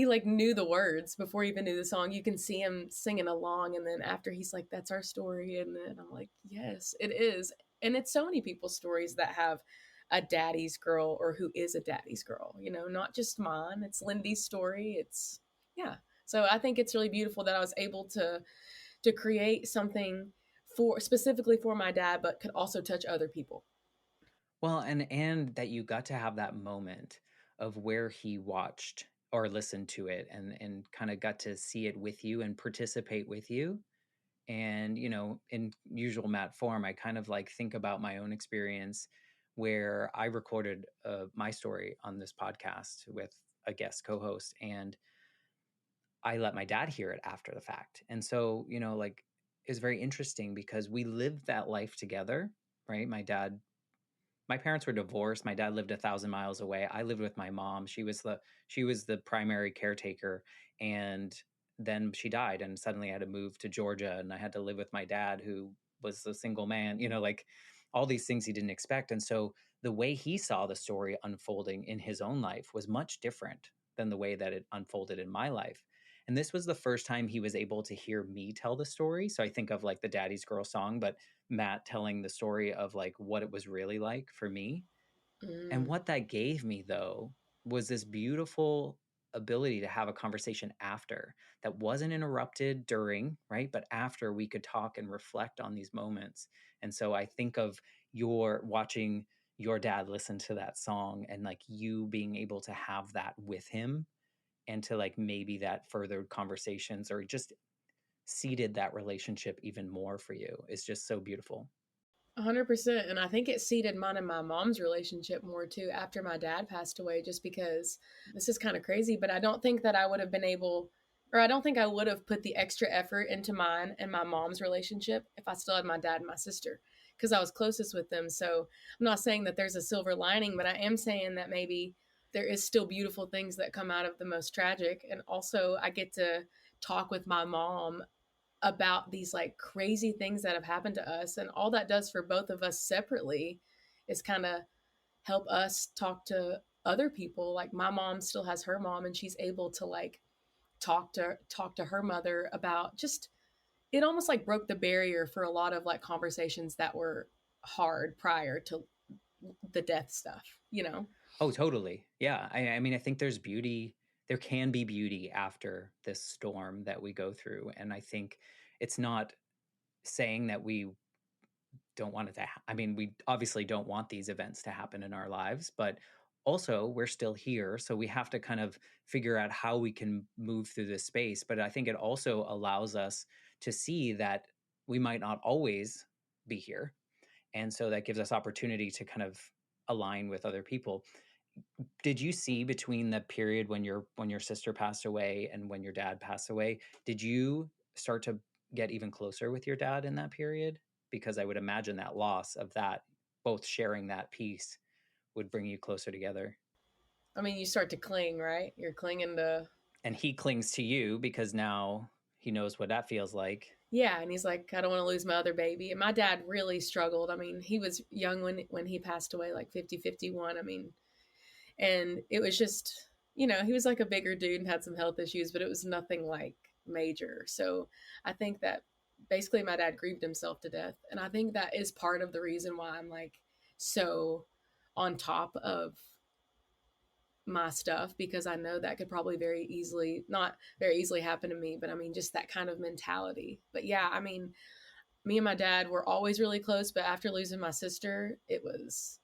like knew the words before he even knew the song. You can see him singing along, and then after he's like, "That's our story," and then I'm like, "Yes, it is." And it's so many people's stories that have a daddy's girl or who is a daddy's girl. You know, not just mine. It's Lindy's story. It's yeah. So I think it's really beautiful that I was able to create something for specifically for my dad, but could also touch other people. Well, and that you got to have that moment of where he watched or listened to it and kind of got to see it with you and participate with you. And, in usual Matt form, I kind of like think about my own experience where I recorded my story on this podcast with a guest co-host, and I let my dad hear it after the fact. And so, like, it's very interesting because we lived that life together, right? My parents were divorced. My dad lived 1,000 miles away. I lived with my mom. She was the primary caretaker, and then she died, and suddenly I had to move to Georgia, and I had to live with my dad, who was a single man. Like all these things he didn't expect, and so the way he saw the story unfolding in his own life was much different than the way that it unfolded in my life. And this was the first time he was able to hear me tell the story. So I think of like the Daddy's Girl song, but Matt telling the story of like what it was really like for me. And Mm. what that gave me though was this beautiful ability to have a conversation after that wasn't interrupted during, right? But after, we could talk and reflect on these moments. And so I think of your watching your dad listen to that song and like you being able to have that with him, and to like maybe that furthered conversations or just seeded that relationship even more for you is just so beautiful. 100%. And I think it seeded mine and my mom's relationship more too after my dad passed away, just because this is kind of crazy, but I don't think that I would have been able, or I don't think I would have put the extra effort into mine and my mom's relationship if I still had my dad and my sister, because I was closest with them. So I'm not saying that there's a silver lining, but I am saying that maybe there is still beautiful things that come out of the most tragic. And also, I get to talk with my mom about these like crazy things that have happened to us, and all that does for both of us separately is kind of help us talk to other people. Like my mom still has her mom, and she's able to like talk to her mother about just, it almost like broke the barrier for a lot of like conversations that were hard prior to the death stuff, you know? Oh, totally. Yeah. I mean, I think there's beauty. There can be beauty after this storm that we go through. And I think it's not saying that we don't want it to. I mean, we obviously don't want these events to happen in our lives, but also we're still here. So we have to kind of figure out how we can move through this space. But I think it also allows us to see that we might not always be here. And so that gives us opportunity to kind of align with other people. Did you see between the period when your sister passed away and when your dad passed away, did you start to get even closer with your dad in that period? Because I would imagine that loss of that, both sharing that piece, would bring you closer together. I mean, you start to cling, right? You're clinging to, And he clings to you because now he knows what that feels like. yeah, and he's like, I don't want to lose my other baby. And my dad really struggled. I mean, he was young when he passed away, like 50, 51. I mean, and it was just, you know, he was like a bigger dude and had some health issues, but it was nothing like major. So I think that basically my dad grieved himself to death. And I think that is part of the reason why I'm like so on top of my stuff, because I know that could probably very easily, not very easily happen to me, but I mean, just that kind of mentality. But yeah, I mean, me and my dad were always really close, but after losing my sister, it was,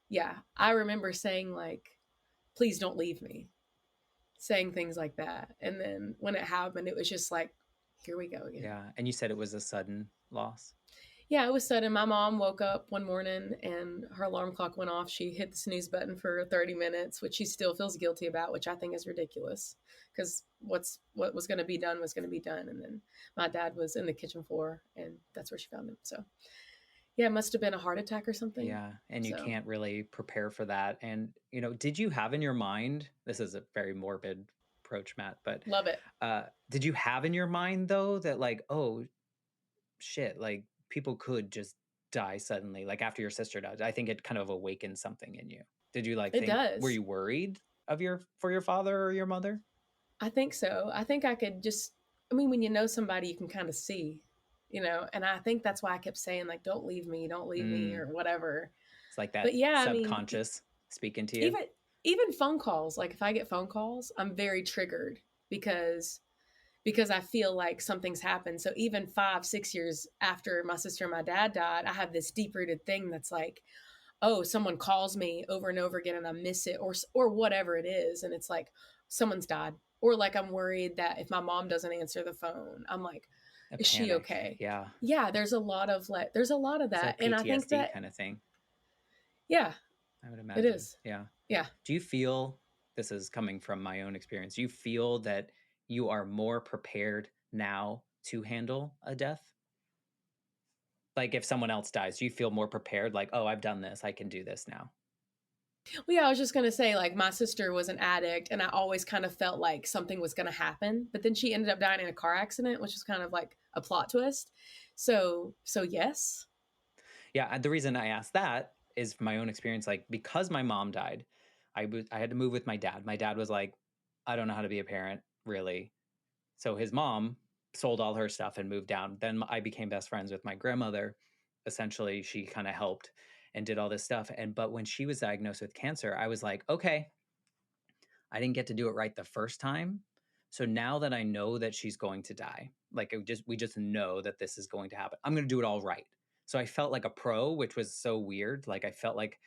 yeah, I remember saying, like, please don't leave me, saying things like that. And then when it happened, it was just like, here we go again. Yeah. And you said it was a sudden loss. Yeah, it was sudden. My mom woke up one morning and her alarm clock went off. She hit the snooze button for 30 minutes, which she still feels guilty about, which I think is ridiculous, because what was going to be done was going to be done. And then my dad was in the kitchen floor, and that's where she found him. So yeah, it must have been a heart attack or something. Yeah. And you So can't really prepare for that. And, did you have in your mind, this is a very morbid approach, Matt, but love it. did you have in your mind though that like, oh shit, like people could just die suddenly, like after your sister died? I think it kind of awakened something in you. Did you like It think, were does. you worried for your father or your mother? I think so. I think I could just, I mean, when you know somebody, you can kind of see, you know, and I think that's why I kept saying, like, don't leave me, Mm, or whatever. it's like But that yeah, I mean, subconscious speaking to you. even even phone calls, like if I get phone calls, I'm very triggered because I feel like something's happened. So even 5, 6 years after my sister and my dad died, I have this deep rooted thing that's like, oh, someone calls me over and over again and I miss it, or whatever it is, and it's like someone's died, or like I'm worried that if my mom doesn't answer the phone, I'm like, A is she panic. okay? Yeah. Yeah, there's a lot of It's a that, and I think PTSD that, kind of thing, yeah, I would it imagine. is. Yeah. Yeah. Do you feel, this is coming from my own experience, do you feel that you are more prepared now to handle a death? Like if someone else dies, do you feel more prepared? Like, oh, I've done this. I can do this now. Well, yeah, I was just gonna say, like, my sister was an addict, and I always kind of felt like something was gonna happen. But then she ended up dying in a car accident, which was kind of like a plot twist. So yes, Yeah. The reason I asked that is my own experience. Like, because my mom died, I had to move with my dad. My dad was like, I don't know how to be a parent, really. So his mom sold all her stuff and moved down. Then I became best friends with my grandmother. Essentially, she kind of helped and did all this stuff. But when she was diagnosed with cancer, I was like, okay, I didn't get to do it right the first time. So now that I know that she's going to die, like we just know that this is going to happen, I'm going to do it all right. So I felt like a pro, which was so weird. Like I felt like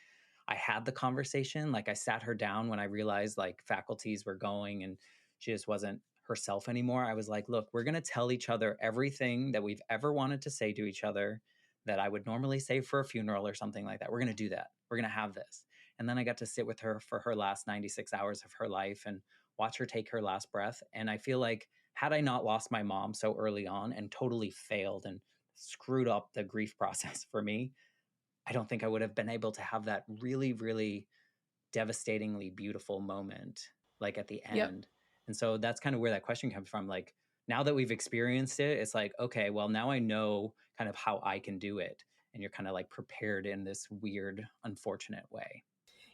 I had the conversation. Like I sat her down when I realized like faculties were going and she just wasn't herself anymore. I was like, look, we're going to tell each other everything that we've ever wanted to say to each other that I would normally say for a funeral or something like that. We're going to do that. We're going to have this. And then I got to sit with her for her last 96 hours of her life and watch her take her last breath. And I feel like had I not lost my mom so early on and totally failed and screwed up the grief process for me, I don't think I would have been able to have that really, really devastatingly beautiful moment like at the yep, end. And so that's kind of where that question comes from. Like now that we've experienced it, it's like, okay, well, now I know kind of how I can do it. And you're kind of like prepared in this weird, unfortunate way.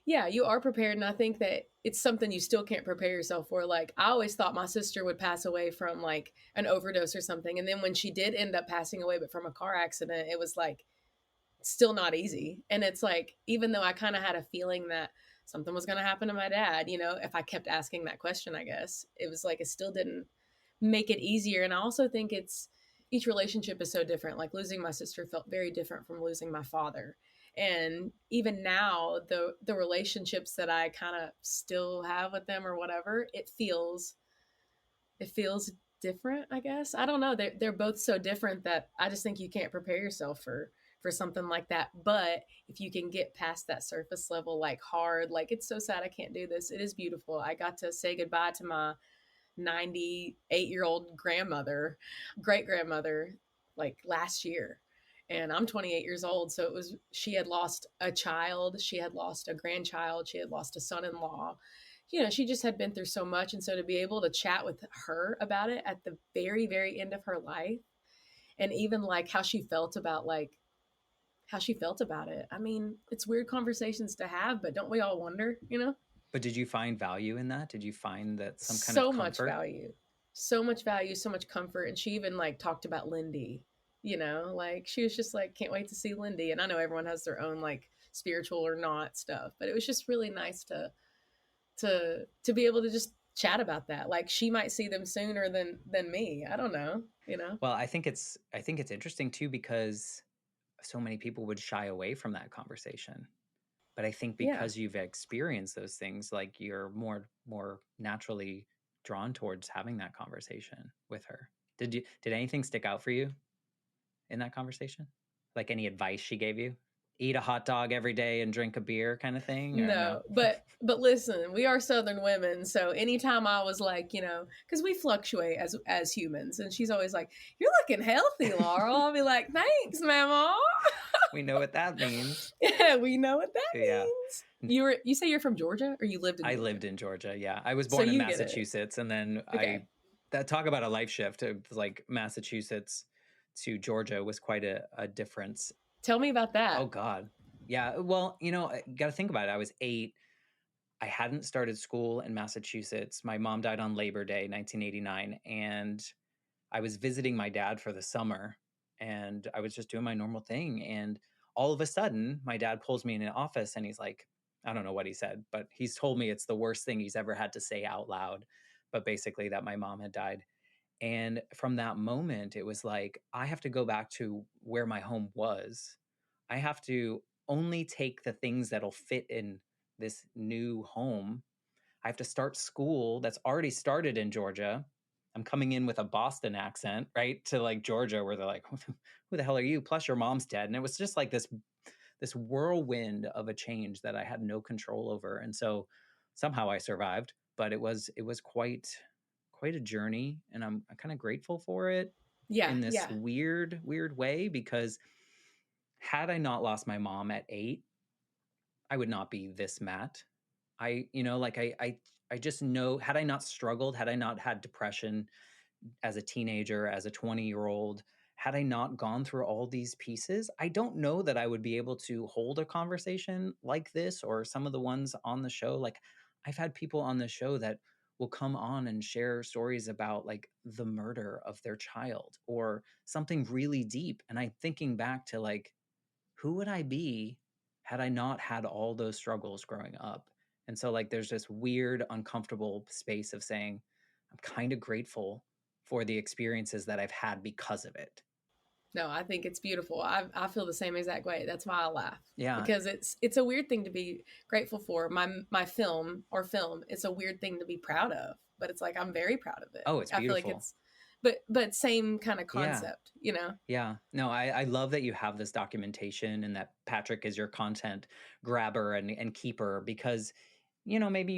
Yeah, you are prepared. And I think that it's something you still can't prepare yourself for. Like, I always thought my sister would pass away from like an overdose or something. And then when she did end up passing away, but from a car accident, it was like still not easy. And it's like, even though I kind of had a feeling that something was going to happen to my dad, if I kept asking that question, I guess it was like it still didn't make it easier. And I also think it's each relationship is so different. Like losing my sister felt very different from losing my father. And even now, the relationships that I kind of still have with them or whatever, it feels different, I guess. I don't know. They're both so different that I just think you can't prepare yourself for something like that. But if you can get past that surface level, like hard, like it's so sad I can't do this. It is beautiful. I got to say goodbye to my 98-year-old grandmother, great grandmother, like last year. And I'm 28 years old. So she had lost a child, she had lost a grandchild, she had lost a son in law. She just had been through so much. And so to be able to chat with her about it at the very, very end of her life, and even like how she felt about it. I mean, it's weird conversations to have, but don't we all wonder? But did you find value in that? Did you find that some kind of So much comfort? value, so much value, so much comfort. And she even like talked about Lindy, like she was just like, can't wait to see Lindy. And I know everyone has their own like spiritual or not stuff, but it was just really nice to be able to just chat about that. Like she might see them sooner than me. I don't know. Well, I think it's interesting too because so many people would shy away from that conversation. But I think Yeah. because you've experienced those things, like you're more naturally drawn towards having that conversation with her. Did anything stick out for you in that conversation? Like any advice she gave you? Eat a hot dog every day and drink a beer kind of thing or no? No, but listen, we are Southern women, so anytime I was like, because we fluctuate as humans, and she's always like, "You're looking healthy, Laurel." I'll be like, "Thanks, Mama." We know what that means. Yeah, we know what that Yeah. means. You say you're from Georgia, or you lived in I Georgia, lived in Georgia. Yeah. I was so born in you get it. Massachusetts and then Okay, that talk about a life shift of like Massachusetts to Georgia was quite a difference. tell me about Oh that. God. Yeah. Well, I got to think about it. I was 8. I hadn't started school in Massachusetts. My mom died on Labor Day, 1989, and I was visiting my dad for the summer, and I was just doing my normal thing. And all of a sudden, my dad pulls me in an office, and he's like, I don't know what he said, but he's told me it's the worst thing he's ever had to say out loud. But basically, that my mom had died. And from that moment, it was like, I have to go back to where my home was. I have to only take the things that'll fit in this new home. I have to start school that's already started in Georgia. I'm coming in with a Boston accent, right? To like Georgia, where they're like, who the hell are you? Plus your mom's dead. And it was just like this whirlwind of a change that I had no control over. And so somehow I survived, but it was quite a journey, and I'm kind of grateful for it Yeah, in this yeah. weird way because had I not lost my mom at 8, I would not be this Matt. I just know had I not struggled, had I not had depression as a teenager, as a 20-year-old, had I not gone through all these pieces, I don't know that I would be able to hold a conversation like this or some of the ones on the show. Like, I've had people on the show that will come on and share stories about like the murder of their child or something really deep. And I'm thinking back to like, who would I be had I not had all those struggles growing up? And so, like, there's this weird, uncomfortable space of saying, I'm kind of grateful for the experiences that I've had because of it. No, I think it's beautiful. I feel the same exact way. That's why I laugh, Yeah. because it's a weird thing to be grateful for. My film, it's a weird thing to be proud of, but it's like I'm very proud of it. Oh, it's I feel like beautiful. it's, but same kind of Yeah. concept. Yeah. No, I love that you have this documentation and that Patrick is your content grabber and keeper because, maybe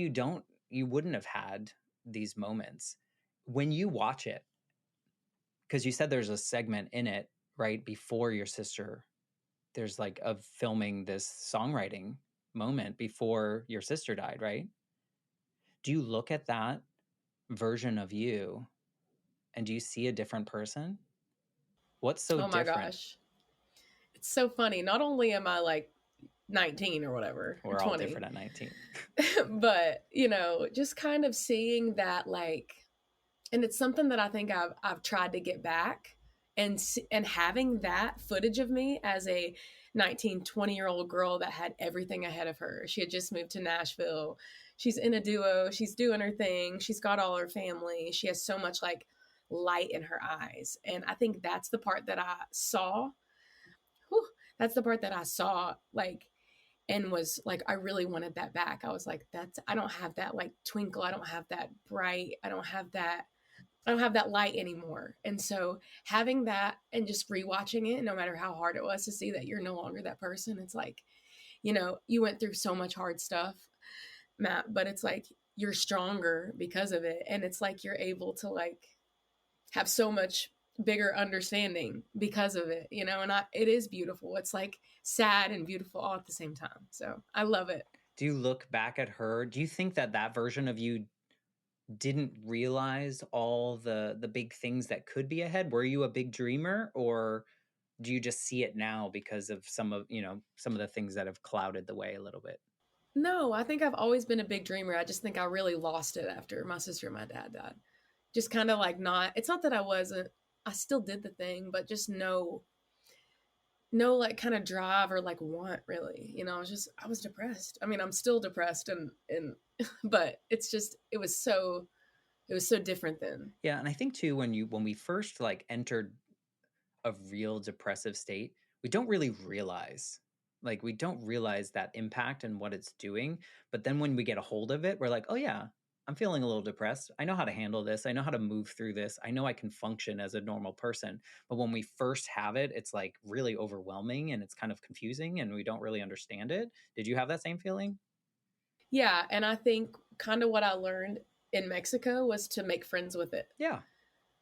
you wouldn't have had these moments. When you watch it, because you said there's a segment in it right before your sister, there's like of filming this songwriting moment before your sister died, right? Do you look at that version of you and do you see a different person? What's so Oh my different? gosh, it's so funny. Not only am I like 19 or whatever, or We're all 20. different at 19. But, just kind of seeing that, like, and it's something that I think I've tried to get back, and having that footage of me as a 19, 20-year-old girl that had everything ahead of her. She had just moved to Nashville. She's in a duo. She's doing her thing. She's got all her family. She has so much like light in her eyes. And I think that's the part that I saw. Whew, that's the part that I saw, like, and was like, I really wanted that back. I was like, I don't have that like twinkle. I don't have that bright. I don't have that light anymore. And so having that and just rewatching it, no matter how hard it was to see that you're no longer that person, it's like, you went through so much hard stuff, Matt, but it's like you're stronger because of it. And it's like you're able to like have so much bigger understanding because of it, and it is beautiful. It's like sad and beautiful all at the same time. So I love it. Do you look back at her? Do you think that that version of you didn't realize all the big things that could be ahead? Were you a big dreamer, or do you just see it now because of some of the things that have clouded the way a little bit? No, I think I've always been a big dreamer. I just think I really lost it after my sister and my dad died. Just kind of like, it's not that I wasn't, I still did the thing, but just no like kind of drive or like want, really. I was depressed. I mean, I'm still depressed, and but it was so different then. Yeah, and I think too, when we first like entered a real depressive state, we don't realize that impact and what it's doing. But then when we get a hold of it, we're like, oh yeah, I'm feeling a little depressed. I know how to handle this. I know how to move through this. I know I can function as a normal person. But when we first have it, it's like really overwhelming and it's kind of confusing and we don't really understand it. Did you have that same feeling? Yeah, and I think kind of what I learned in Mexico was to make friends with it. Yeah,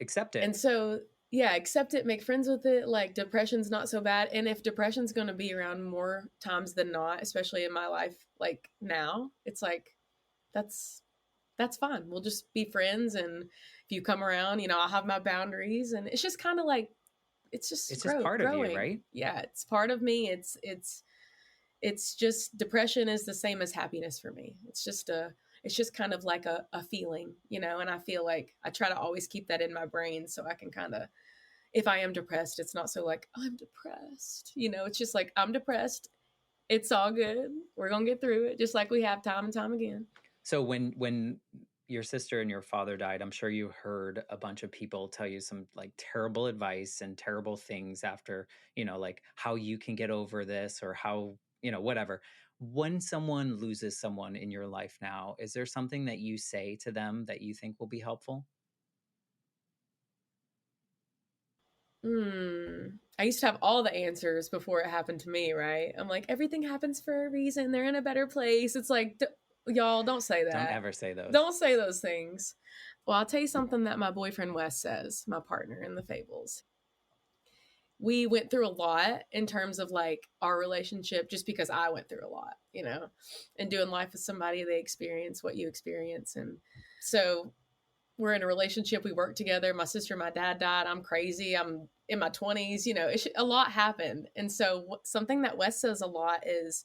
accept it. And so, yeah, accept it, make friends with it. Like, depression's not so bad. And if depression's going to be around more times than not, especially in my life, like now, it's like, that's that's fine. We'll just be friends. And if you come around, I'll have my boundaries. And it's just kind of like, it's just It's just part of you, growing. right? Yeah, it's part of me. It's just, depression is the same as happiness for me. It's just kind of like a feeling, and I feel like I try to always keep that in my brain so I can kind of, if I am depressed, it's not so like, oh, I'm depressed. It's just like, I'm depressed. It's all good. We're going to get through it just like we have time and time again. So when your sister and your father died, I'm sure you heard a bunch of people tell you some like terrible advice and terrible things after, like how you can get over this or how, whatever. When someone loses someone in your life now, is there something that you say to them that you think will be helpful? I used to have all the answers before it happened to me, right? I'm like, everything happens for a reason. They're in a better place. It's like, y'all, don't say Don't that. ever say those. Don't say those things. Well, I'll tell you something that my boyfriend Wes says, my partner in the Fables. We went through a lot in terms of like our relationship, just because I went through a lot, and doing life with somebody, they experience what you experience. And so we're in a relationship, we work together. My sister and my dad died. I'm crazy. I'm in my 20s. A lot happened. And so something that Wes says a lot is,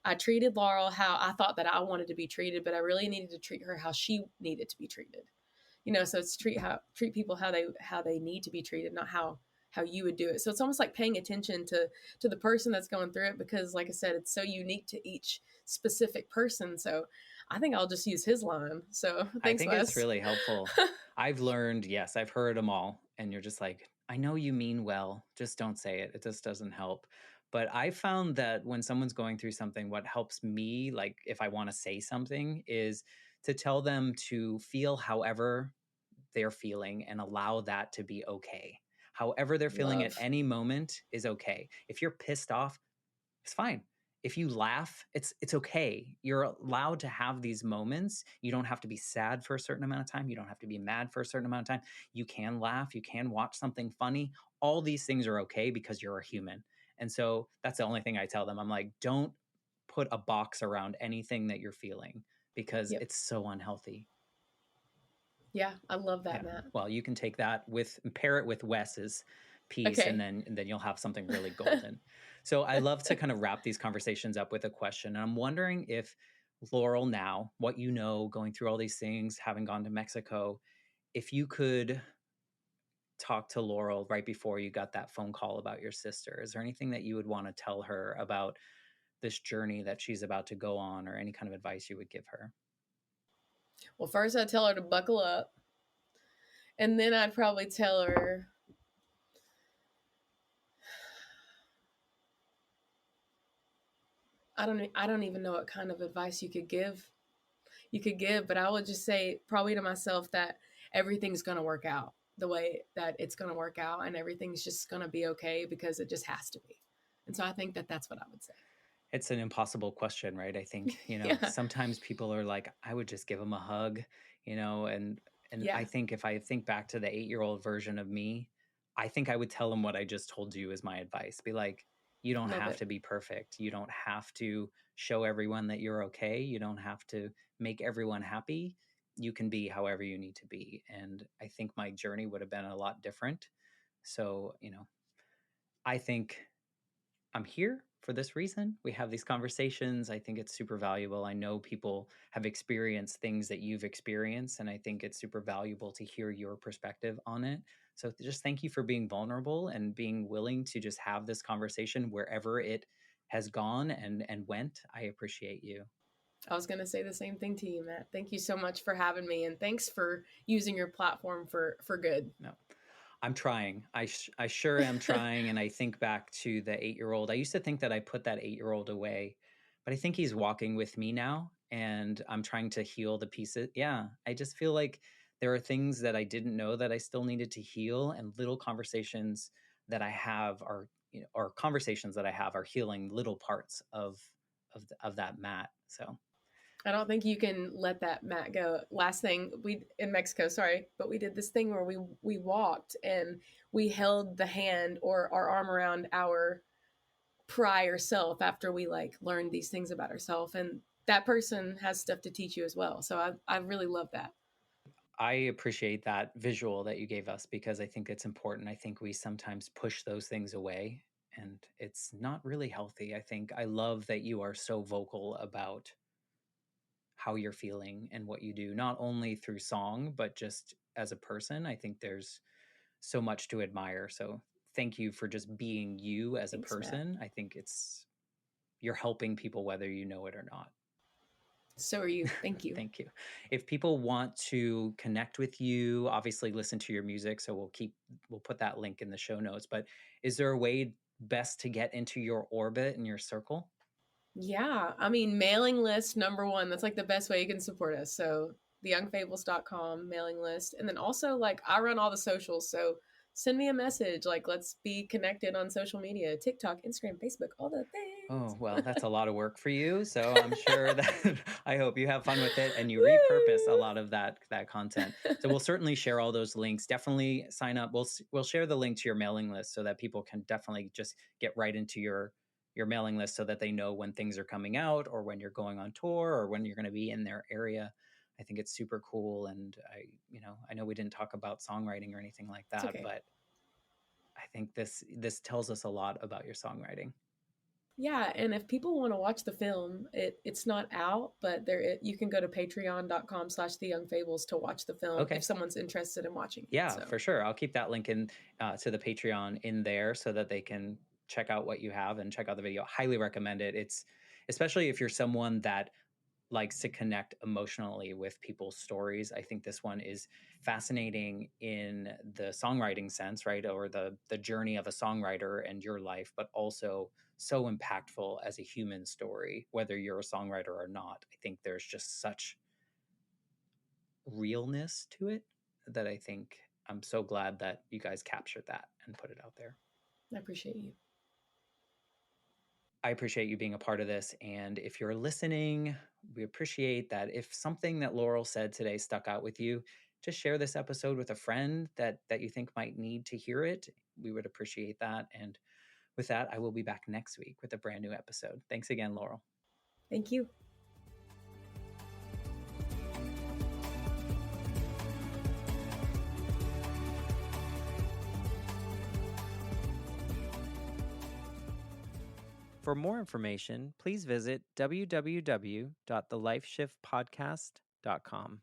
I treated Laurel how I thought that I wanted to be treated, but I really needed to treat her how she needed to be treated. So it's treat people how they need to be treated, not how you would do it. So it's almost like paying attention to the person that's going through it, because like I said, it's so unique to each specific person. So I think I'll just use his line. So I thanks, think it's Wes. really helpful. I've learned, yes, I've heard them all. And you're just like, I know you mean well, just don't say it. It just doesn't help. But I found that when someone's going through something, what helps me, like if I want to say something, is to tell them to feel however they're feeling and allow that to be okay. However they're feeling at Love. any moment is okay. If you're pissed off, it's fine. If you laugh, it's okay. You're allowed to have these moments. You don't have to be sad for a certain amount of time. You don't have to be mad for a certain amount of time. You can laugh, you can watch something funny. All these things are okay because you're a human. And so that's the only thing I tell them. I'm like, don't put a box around anything that you're feeling because Yep. it's so unhealthy. Yeah, I love that, Yeah. Matt. Well, you can take that with pair it with Wes's. piece, and Okay. then you'll have something really golden. So I love to kind of wrap these conversations up with a question. And I'm wondering if Laurel, now, what you know, going through all these things, having gone to Mexico, if you could talk to Laurel right before you got that phone call about your sister, is there anything that you would want to tell her about this journey that she's about to go on, or any kind of advice you would give her? Well, first I'd tell her to buckle up. And then I'd probably tell her, I don't even know what kind of advice you could give, but I would just say probably to myself that everything's going to work out the way that it's going to work out, and everything's just going to be okay because it just has to be. And so I think that that's what I would say. It's an impossible question, right? I think, Yeah. sometimes people are like, I would just give them a hug, and I Yeah. think if I think back to the 8-year-old version of me, I think I would tell them what I just told you as my advice. Be like, you don't Love have it. to be perfect. You don't have to show everyone that you're okay. You don't have to make everyone happy. You can be however you need to be. And I think my journey would have been a lot different. So, I think I'm here for this reason. We have these conversations. I think it's super valuable. I know people have experienced things that you've experienced, and I think it's super valuable to hear your perspective on it. So just thank you for being vulnerable and being willing to just have this conversation wherever it has gone and went. I appreciate you. I was going to say the same thing to you, Matt. Thank you so much for having me, and thanks for using your platform for good. No. I'm trying. I sure am trying. And I think back to the 8-year-old. I used to think that I put that 8-year-old away, but I think he's walking with me now, and I'm trying to heal the pieces. Yeah. I just feel like there are things that I didn't know that I still needed to heal, and little conversations that I have are, or conversations that I have are healing little parts of that mat. So I don't think you can let that mat go. Last thing we in Mexico, sorry, but we did this thing where we walked and we held the hand or our arm around our prior self after we like learned these things about ourselves, and that person has stuff to teach you as well. So I really love that. I appreciate that visual that you gave us, because I think it's important. I think we sometimes push those things away, and it's not really healthy. I think I love that you are so vocal about how you're feeling and what you do, not only through song, but just as a person. I think there's so much to admire. So thank you for just being you as a Thanks, Matt. person. I think you're helping people whether you know it or not. So are you. Thank you. Thank you. If people want to connect with you, obviously listen to your music, so we'll put that link in the show notes. But is there a way best to get into your orbit and your circle? Yeah, I mean, mailing list number one. That's like the best way you can support us. So theyoungfables.com mailing list. And then also, like, I run all the socials. So send me a message. Like, let's be connected on social media: TikTok, Instagram, Facebook, all the Oh, things. well, that's a lot of work for you. So I'm sure that I hope you have fun with it and you repurpose a Woo! lot of that content. So we'll certainly share all those links. Definitely sign up. We'll share the link to your mailing list so that people can definitely just get right into your mailing list, so that they know when things are coming out, or when you're going on tour, or when you're going to be in their area. I think it's super cool. And I know we didn't talk about songwriting or anything like It's that, okay. but I think this tells us a lot about your songwriting. Yeah, and if people want to watch the film, it's not out, but you can go to patreon.com/theyoungfables to watch the film if Okay. someone's interested in watching it. Yeah, So for sure. I'll keep that link in to the Patreon in there, so that they can check out what you have and check out the video. Highly recommend it. It's especially if you're someone that likes to connect emotionally with people's stories. I think this one is fascinating in the songwriting sense, right? Or the journey of a songwriter and your life, but also so impactful as a human story, whether you're a songwriter or not. I think there's just such realness to it that I think I'm so glad that you guys captured that and put it out there. I appreciate you. I appreciate you being a part of this. And if you're listening, we appreciate that. If something that Laurel said today stuck out with you, just share this episode with a friend that you think might need to hear it. We would appreciate that. And with that, I will be back next week with a brand new episode. Thanks again, Laurel. Thank you. For more information, please visit www.thelifeshiftpodcast.com.